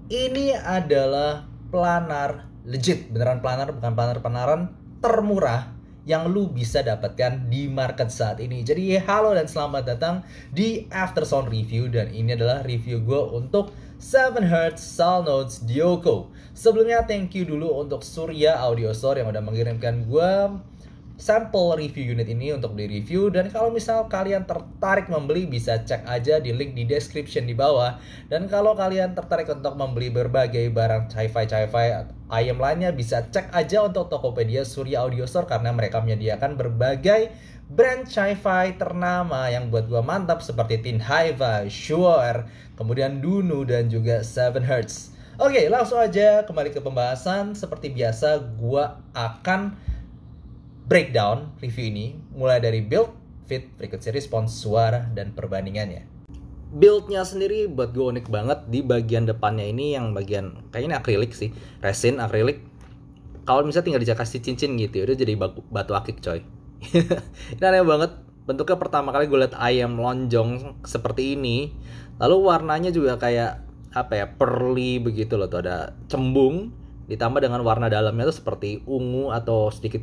Ini adalah planar legit, beneran planar, bukan planar-planaran termurah yang lu bisa dapatkan di market saat ini. Jadi halo dan selamat datang di Aftersound Review, dan ini adalah review gue untuk 7Hz Salnodes Dioko. Sebelumnya thank you dulu untuk Surya Audio Store yang udah mengirimkan gue sampel review unit ini untuk di review. Dan kalau misal kalian tertarik membeli, bisa cek aja di link di description di bawah. Dan kalau kalian tertarik untuk membeli berbagai barang hi-fi ayam lainnya, bisa cek aja untuk Tokopedia Surya Audio Store, karena mereka menyediakan berbagai brand hi-fi ternama yang buat gua mantap, seperti Tin Hi-Fi, Shure, kemudian Dunu, dan juga 7Hz. Oke, langsung aja kembali ke pembahasan. Seperti biasa, gua akan breakdown review ini mulai dari build, fit, frequency response, suara, dan perbandingannya. Buildnya sendiri buat gue unik banget. Di bagian depannya ini yang bagian kayaknya akrilik sih, resin akrilik. Kalau misalnya tinggal dikasih cincin gitu, udah jadi batu akik coy. Ini aneh banget. Bentuknya pertama kali gue liat ayam lonjong seperti ini. Lalu warnanya juga kayak apa ya, pearly begitu loh, tuh ada cembung ditambah dengan warna dalamnya tuh seperti ungu atau sedikit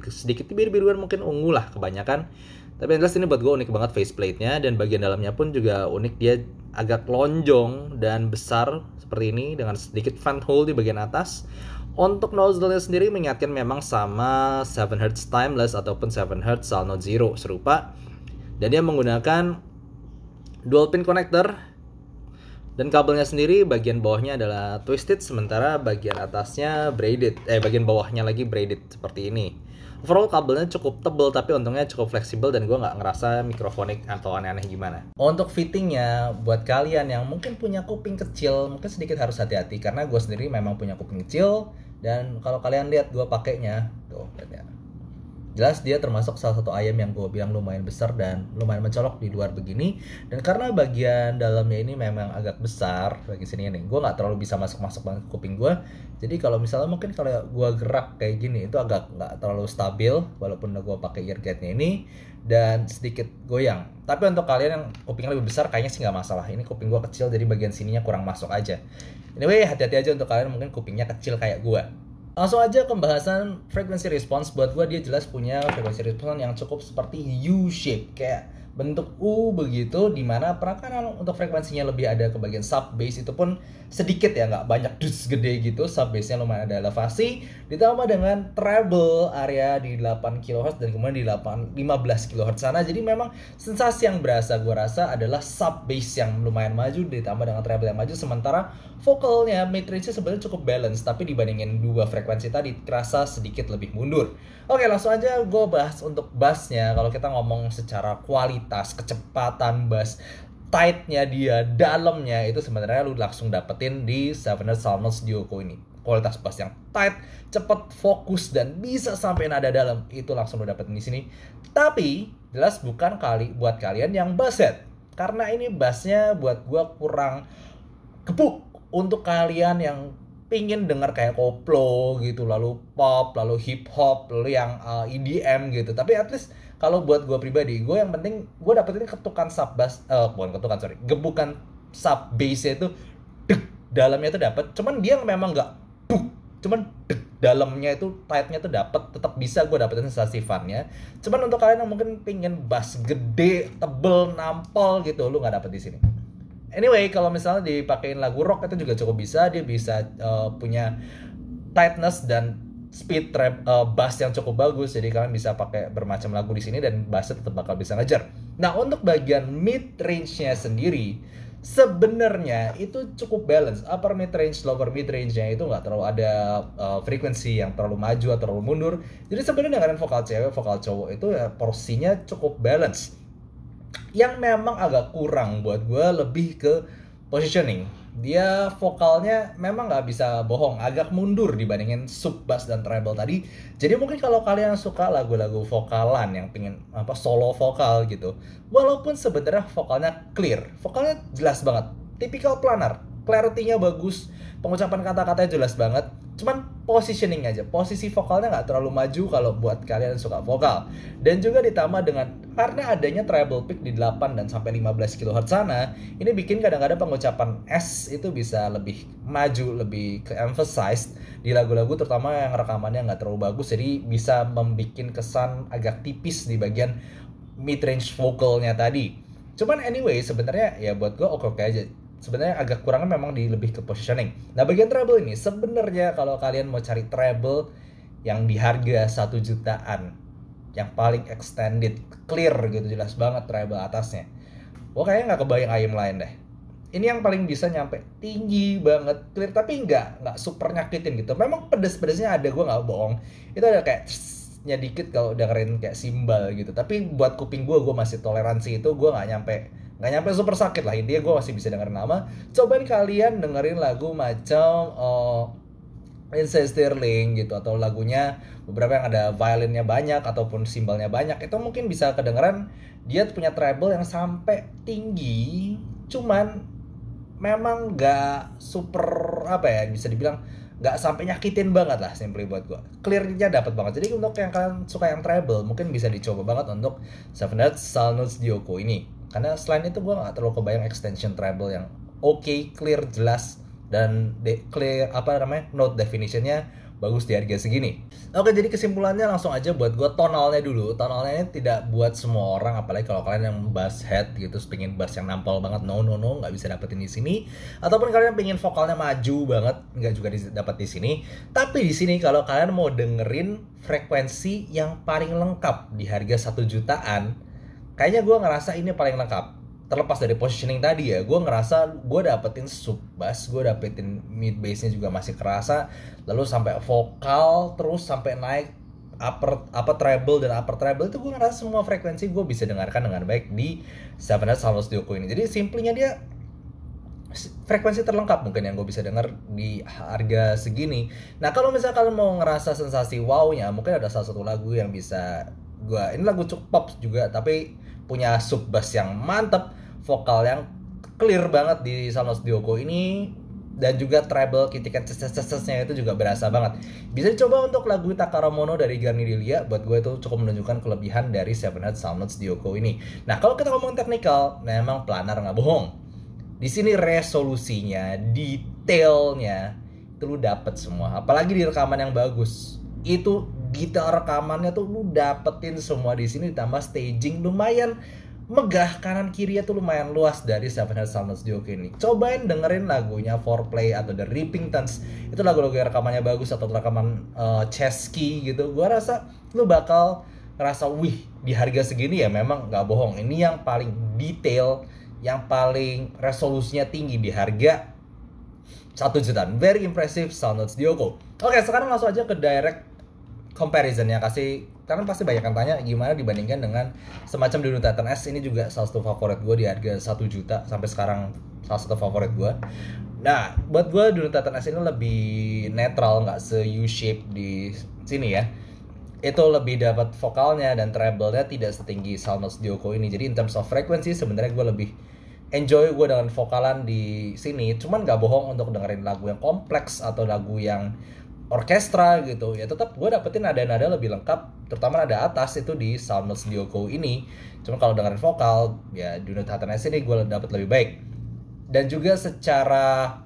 biru-biruan, mungkin ungu lah kebanyakan. Tapi yang jelas ini buat gue unik banget faceplate-nya, dan bagian dalamnya pun juga unik. Dia agak lonjong dan besar seperti ini dengan sedikit vent hole di bagian atas. Untuk nozzle-nya sendiri mengingatkan memang sama 7Hz Timeless ataupun 7Hz Salnode Zero, serupa. Dan dia menggunakan dual pin connector. Dan kabelnya sendiri bagian bawahnya adalah twisted, sementara bagian atasnya braided. Bagian bawahnya lagi braided seperti ini. Overall kabelnya cukup tebal, tapi untungnya cukup fleksibel dan gue nggak ngerasa mikrofonik atau aneh-aneh gimana. Untuk fittingnya, buat kalian yang mungkin punya kuping kecil, mungkin sedikit harus hati-hati, karena gue sendiri memang punya kuping kecil. Dan kalau kalian lihat gue pakainya, tuh lihat ya. Jelas dia termasuk salah satu ayam yang gue bilang lumayan besar dan lumayan mencolok di luar begini. Dan karena bagian dalamnya ini memang agak besar bagian sini nih, gue nggak terlalu bisa masuk banget ke kuping gue. Jadi kalau misalnya mungkin kalau gue gerak kayak gini itu agak nggak terlalu stabil, walaupun gue pakai eargate-nya ini, dan sedikit goyang. Tapi untuk kalian yang kupingnya lebih besar, kayaknya sih nggak masalah. Ini kuping gue kecil, jadi bagian sininya kurang masuk aja. Anyway, hati-hati aja untuk kalian mungkin kupingnya kecil kayak gue. Langsung aja ke pembahasan frequency response. Buat gue dia jelas punya frequency response yang cukup seperti U-shape, kayak bentuk U begitu, dimana penekanan untuk frekuensinya lebih ada ke bagian sub bass, itu pun sedikit ya, nggak banyak dus gede gitu. Sub bassnya lumayan ada elevasi, ditambah dengan treble area di 8 kHz dan kemudian di 15 kHz sana. Jadi memang sensasi yang berasa gue rasa adalah sub bass yang lumayan maju ditambah dengan treble yang maju, sementara vokalnya mid range-nya sebenarnya cukup balance, tapi dibandingin dua frekuensi tadi terasa sedikit lebih mundur. Oke, langsung aja gue bahas untuk bassnya. Kalau kita ngomong secara kualitas, kecepatan bass, tightnya dia, dalamnya, itu sebenarnya lu langsung dapetin di 7Hz Salnodes Dioko ini. Kualitas bass yang tight, cepet, fokus, dan bisa sampai nada dalam, itu langsung lu dapetin di sini. Tapi jelas bukan buat kalian yang basshead, karena ini bassnya buat gue kurang kepuk. Untuk kalian yang pingin dengar kayak koplo gitu, lalu pop, lalu hip hop, lalu yang EDM gitu. Tapi at least kalau buat gue pribadi, gue yang penting gue dapetin ketukan sub bass, gebukan sub bassnya itu dek, dalamnya itu dapet. Cuman dia memang nggak buk, cuman dek, dalamnya itu tightnya tuh dapet, tetap bisa gue dapetin sensasi funnya. Cuman untuk kalian yang mungkin pingin bass gede, tebel, nampol gitu, lu nggak dapet di sini. Anyway, kalau misalnya dipakein lagu rock itu juga cukup bisa. Dia bisa punya tightness dan speed bass yang cukup bagus. Jadi kalian bisa pakai bermacam lagu di sini dan bassnya tetap bakal bisa ngejar. Nah, untuk bagian mid range-nya sendiri sebenarnya itu cukup balance. Upper mid range, lower mid range-nya itu nggak terlalu ada frekuensi yang terlalu maju atau terlalu mundur. Jadi sebenarnya dengan vokal cewek, vokal cowok itu ya, porsinya cukup balance. Yang memang agak kurang buat gue lebih ke positioning. Dia vokalnya memang nggak bisa bohong, agak mundur dibandingin sub bass dan treble tadi. Jadi mungkin kalau kalian suka lagu-lagu vokalan yang pengen solo vokal gitu, walaupun sebenarnya vokalnya clear, vokalnya jelas banget, tipikal planar, clarity-nya bagus, pengucapan kata-katanya jelas banget. Cuman positioning aja, posisi vokalnya nggak terlalu maju kalau buat kalian yang suka vokal. Dan juga ditambah dengan karena adanya treble pick di 8 dan sampai 15 kHz sana, ini bikin kadang-kadang pengucapan S itu bisa lebih maju, lebih ke emphasized di lagu-lagu terutama yang rekamannya nggak terlalu bagus, jadi bisa membuat kesan agak tipis di bagian mid range vokalnya tadi. Cuman anyway sebenarnya ya buat gue oke-oke aja. Sebenarnya agak kurangnya memang di lebih ke positioning. Nah bagian treble ini sebenarnya kalau kalian mau cari treble yang di harga 1 jutaan, yang paling extended, clear gitu, jelas banget treble atasnya, gue kayaknya nggak kebayang ayam lain deh. Ini yang paling bisa nyampe tinggi banget, clear, tapi nggak super nyakitin gitu. Memang pedes-pedesnya ada, gue nggak bohong. Itu ada kayak nya dikit kalau dengerin kayak simbal gitu. Tapi buat kuping gue masih toleransi itu, gue nggak nyampe super sakit lah. Intinya gue masih bisa dengerin lama. Cobain kalian dengerin lagu macam Lindsey Stirling gitu, atau lagunya beberapa yang ada violinnya banyak ataupun simbalnya banyak, itu mungkin bisa kedengeran dia punya treble yang sampai tinggi, cuman memang nggak super apa ya, bisa dibilang nggak sampai nyakitin banget lah, simply buat gue clearnya dapat banget. Jadi untuk yang kalian suka yang treble mungkin bisa dicoba banget untuk Seven Hertz Salnotes Dioko ini, karena selain itu gue nggak terlalu kebayang extension treble yang oke, clear, jelas, dan clear note definitionnya bagus di harga segini. Oke, jadi kesimpulannya langsung aja buat gue tonalnya dulu. Tonalnya ini tidak buat semua orang, apalagi kalau kalian yang bass head gitu, pengen bass yang nampol banget, no, nggak bisa dapetin di sini. Ataupun kalian pengen vokalnya maju banget, nggak juga dapat di sini. Tapi di sini kalau kalian mau dengerin frekuensi yang paling lengkap di harga 1 jutaan, kayaknya gue ngerasa ini paling lengkap. Terlepas dari positioning tadi ya, gue ngerasa gue dapetin sub bass, gue dapetin mid bassnya juga masih kerasa, lalu sampai vokal, terus sampai naik upper treble dan upper treble, itu gue ngerasa semua frekuensi gue bisa dengarkan dengan baik di Seven Hertz Salnotes Dioko ini. Jadi simplinya dia frekuensi terlengkap mungkin yang gue bisa denger di harga segini. Nah kalau misalnya kalian mau ngerasa sensasi wow-nya, mungkin ada salah satu lagu yang bisa ini lagu cukup pop juga, tapi punya sub bass yang mantep, vokal yang clear banget di Salnotes Dioko ini, dan juga treble kitikan ces-ces-ces-nya itu juga berasa banget. Bisa dicoba untuk lagu Takara Mono dari Garnidelia, buat gue itu cukup menunjukkan kelebihan dari Seven Hertz Salnotes Dioko ini. Nah kalau kita ngomong teknikal, memang planar nggak bohong. Di sini resolusinya, detailnya itu lu dapet semua, apalagi di rekaman yang bagus. Itu detail rekamannya tuh lu dapetin semua di sini, ditambah staging lumayan megah, kanan kirinya tuh lumayan luas dari Seven Hertz Salnotes Dioko ini. Cobain dengerin lagunya Foreplay atau The Rippingtons, itu lagu-lagu yang rekamannya bagus, atau rekaman Chesky gitu. Gua rasa lu bakal ngerasa wih, di harga segini ya memang nggak bohong, ini yang paling detail, yang paling resolusinya tinggi di harga 1 jutaan. Very impressive Salnotes Dioko. Oke, sekarang langsung aja ke direct comparisonnya, karena pasti banyak yang tanya gimana dibandingkan dengan semacam Dino Titan S. Ini juga salah satu favorit gue di harga 1 juta, sampai sekarang salah satu favorit gue. Nah buat gue Dino Titan S ini lebih netral, nggak se U-shape di sini ya. Itu lebih dapat vokalnya dan treble-nya tidak setinggi Salnotes Dioko ini. Jadi in terms of frequency sebenarnya gue lebih enjoy gue dengan vokalan di sini. Cuman nggak bohong, untuk dengerin lagu yang kompleks atau lagu yang orkestra gitu ya, tetap gue dapetin nada-nada lebih lengkap, terutama nada atas itu di Salnotes Dioko ini. Cuma kalau dengerin vokal ya Dino Titan S ini gue dapet lebih baik. Dan juga secara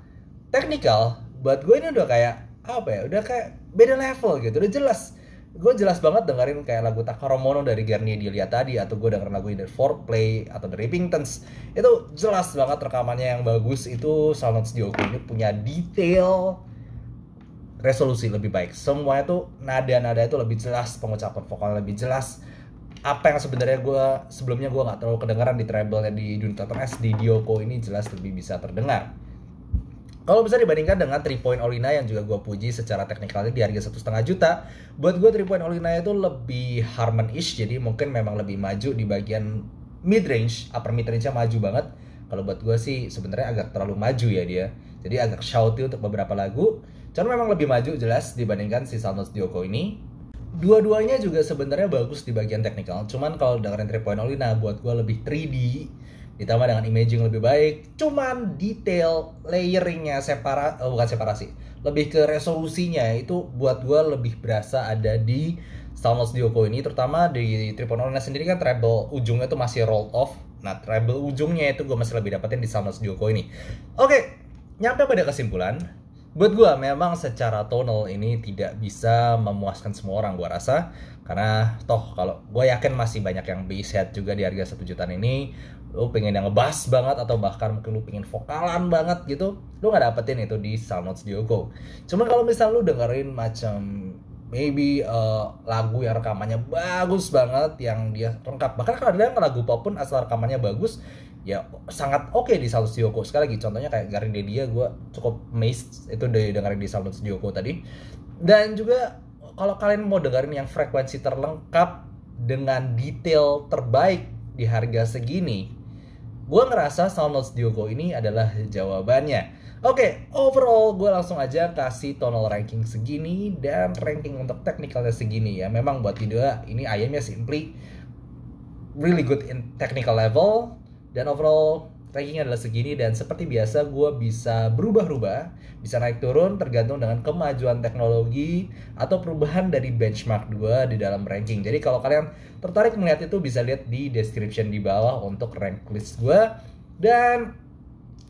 teknikal buat gue ini udah kayak apa ya, udah kayak beda level gitu, udah jelas. Gue jelas banget dengerin kayak lagu Takara Mono dari Garnidelia tadi, atau gue dengerin lagu dari Foreplay atau The Rippingtons, itu jelas banget rekamannya yang bagus. Itu Salnotes Dioko ini punya detail, resolusi lebih baik, semuanya tuh nada-nada itu lebih jelas, pengucapan vokal lebih jelas. Apa yang sebenarnya sebelumnya gue nggak terlalu kedengaran di treble-nya di Dino Titan S, di Dioko ini jelas lebih bisa terdengar. Kalau bisa dibandingkan dengan 3 Point Olina yang juga gue puji secara teknikalnya di harga 1,5 juta, buat gue 3 Point Olina itu lebih harmonish, jadi mungkin memang lebih maju di bagian mid range, upper mid range-nya maju banget. Kalau buat gue sih sebenarnya agak terlalu maju ya dia, jadi agak shouty untuk beberapa lagu. Cuman memang lebih maju jelas dibandingkan si Salnotes Dioko ini. Dua-duanya juga sebenarnya bagus di bagian teknikal. Cuman kalau dengerin 3 Point Olina buat gue lebih 3D, ditambah dengan imaging lebih baik. Cuman detail layeringnya bukan separasi, lebih ke resolusinya itu buat gue lebih berasa ada di Soundless Dioko ini, terutama di 3.0 sendiri kan treble ujungnya tuh masih rolled off. Nah, treble ujungnya itu gue masih lebih dapetin di Soundless Dioko ini. Oke, nyampe pada kesimpulan, buat gue memang secara tonal ini tidak bisa memuaskan semua orang gue rasa, karena toh kalau gue yakin masih banyak yang base head juga di harga 1 jutaan ini. Lu pengen yang ngebass banget atau bahkan mungkin lu pengen vokalan banget gitu, lu nggak dapetin itu di Soundless Dioko. Cuman kalau misal lu dengerin macam maybe lagu yang rekamannya bagus banget, yang dia lengkap, bahkan kalau ada yang lagu pop pun asal rekamannya bagus ya sangat oke di Soundless Dioko. Sekali lagi contohnya kayak Gardelia, gue cukup amazed itu dari dengerin di Soundless Dioko tadi. Dan juga kalau kalian mau dengerin yang frekuensi terlengkap dengan detail terbaik di harga segini, gue ngerasa Soundless Dioko ini adalah jawabannya. Oke, overall gue langsung aja kasih tonal ranking segini, dan ranking untuk technicalnya segini ya. Memang buat video ini ayamnya simply really good in technical level, dan overall rankingnya adalah segini. Dan seperti biasa gue bisa berubah-ubah, bisa naik turun tergantung dengan kemajuan teknologi atau perubahan dari benchmark gue di dalam ranking. Jadi kalau kalian tertarik melihat itu, bisa lihat di description di bawah untuk rank list gue. Dan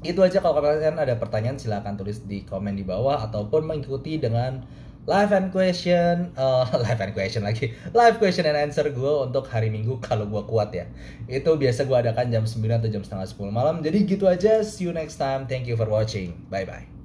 itu aja. Kalau kalian ada pertanyaan silahkan tulis di komen di bawah, ataupun mengikuti dengan live question and answer gue untuk hari Minggu kalau gue kuat ya. Itu biasa gue adakan jam 9 atau jam setengah 10 malam. Jadi gitu aja, see you next time, thank you for watching, bye bye.